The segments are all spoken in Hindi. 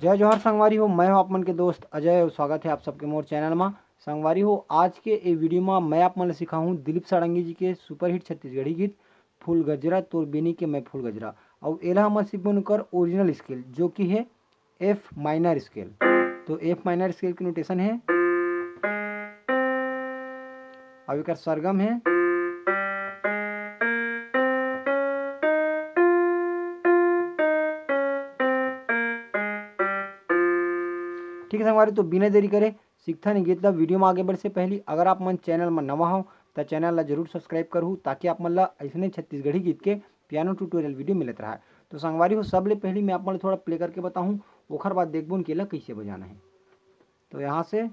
जय जोहर संगवारी हो, मैं हूं आप मन के दोस्त अजय और स्वागत है आप सबके मोर चैनल में। संगवारी हो, आज के ए वीडियो में मैं आप मन ले सिखाऊं दिलीप सारंगी जी के सुपरहिट छत्तीसगढ़ी गीत फूल गजरा तोर बेनी के मैं फूल गजरा। और एला हम सीखबो कर ओरिजिनल स्केल जो कि है एफ माइनर स्केल। तो एफ माइनर स्केल की नोटेशन है, अब एक सरगम है, ठीक है संगवारी। तो बिना देरी करे सीखता नहीं गीत वीडियो में आगे बढ़ से पहले अगर आप मन चैनल में नवा हो तो चैनल ला जरूर सब्सक्राइब करूँ ताकि आप मन ला ऐसे छत्तीसगढ़ी गीत के पियानो ट्यूटोरियल वीडियो मिलत रहा है। तो संगवारी हो, सबले पहले मैं आप मन थोड़ा प्ले करके बताऊँ, ओखर बाद देखबो कि कैसे बजाना है। तो यहाँ से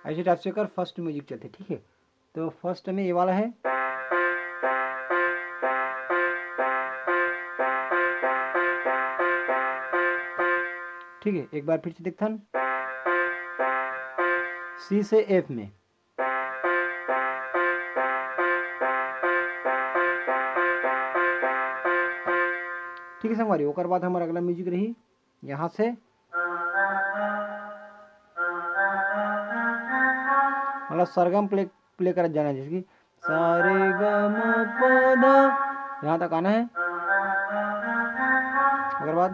ऐसे टाइप से कर फर्स्ट म्यूजिक चलते, ठीक है। तो फर्स्ट में ये वाला है, ठीक है। एक बार फिर से देखथन, सी से एफ में, ठीक है संगवारी। ओकर बाद हमारा अगला म्यूजिक रही यहाँ से मतलब सरगम प्ले कर जाना है, जैसे कि सारे ग म प ध, यहाँ तक आना है। ओकर बाद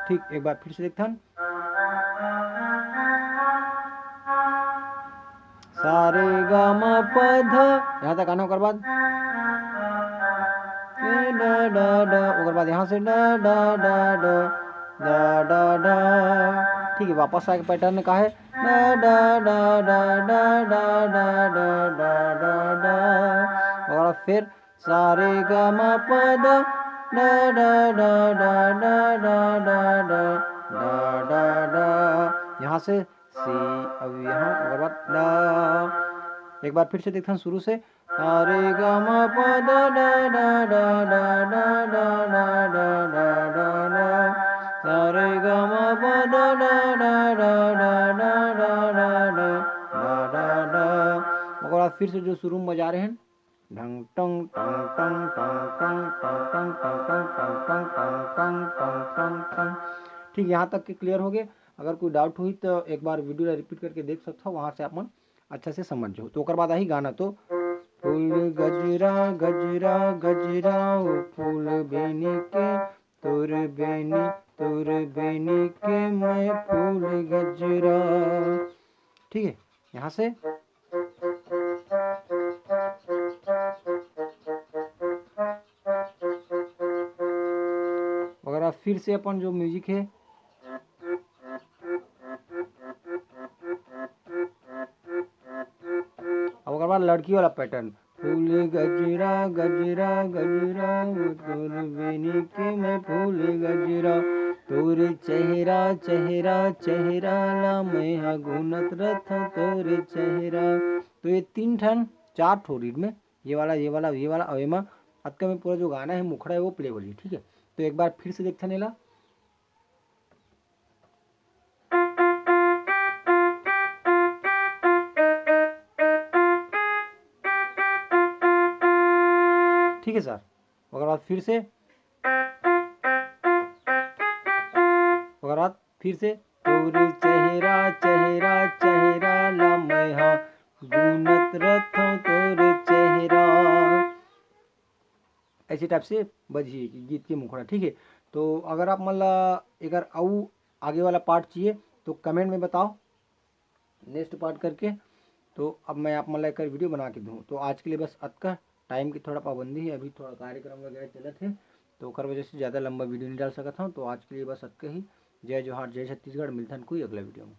ठीक, एक बार फिर से देखथन, सारे ग म प ध, यहाँ तक आना। ओकर बाद ओकर बाद यहाँ से ड ड ड ड ड ड ड, ठीक है। वापस आके पैटर्न का है ड ड ड ड ड ड ड ड ड ड, और फिर सारे ग म प द ड ड ड ड ड ड ड ड ड ड, यहाँ से सी, अब यहाँ और बाद ड। एक बार फिर से देखते हैं शुरू से, रे ग म प द ड ड ड ड ड ड ड ड ड ड ड, रे ग म प द ड ड ड ड ड ड ड ड ड ड। ओकर बाद फिर से जो शुरू में बजा रहे हैं ढंग टंग टंग टंग टंग टंग टंग टंग टंग टंग टंग टंग टंग टंग टंग, ठीक। यहाँ तक के क्लियर हो गए। अगर कोई डाउट हुई तो एक बार वीडियो रिपीट करके देख सकते हो, वहाँ से आप मन अच्छा से समझ जाओ। तो ओकर बाद आई गाना, तो फूल गजरा गजरा गजरा ओ फूल बेनी के तोर बेनी के मैं फूल गजरा, ठीक है। यहाँ से अगर फिर से अपन जो म्यूजिक है अब अगर बार लड़की वाला पैटर्न, फूल गजरा गजरा गजरा तोर बेनी के मैं फूल गजरा, तोर चेहरा चेहरा चेहरा ला मैं हा गुनत रथ तोर चेहरा। तो ये तीन ठन चार ठो रीड में, ये वाला ये वाला ये वाला, और एमा अतका में पूरा जो गाना है मुखड़ा है वो प्ले हो रही, ठीक है। तो एक बार फिर से देखते नेला, ठीक है सर। अगर बाद फिर से अगर बाद फिर से तोर चेहरा चेहरा चेहरा ला मैं हा गुनत रथो तोर चेहरा, ऐसे टाइप से बजी गीत के मुखड़ा, ठीक है। तो अगर आप मतलब अगर आऊ आगे वाला पार्ट चाहिए तो कमेंट में बताओ नेक्स्ट पार्ट करके, तो अब मैं आप मतलब एक वीडियो बना के दूँ। तो आज के लिए बस अतका, टाइम की थोड़ा पाबंदी है, अभी थोड़ा कार्यक्रम वगैरह चलत है तो ओकर वजह से ज़्यादा लंबा वीडियो नहीं डाल सकता हूँ। तो आज के लिए बस अतका ही। जय जोहार, जय छत्तीसगढ़। मिलथन कोई अगला वीडियो में।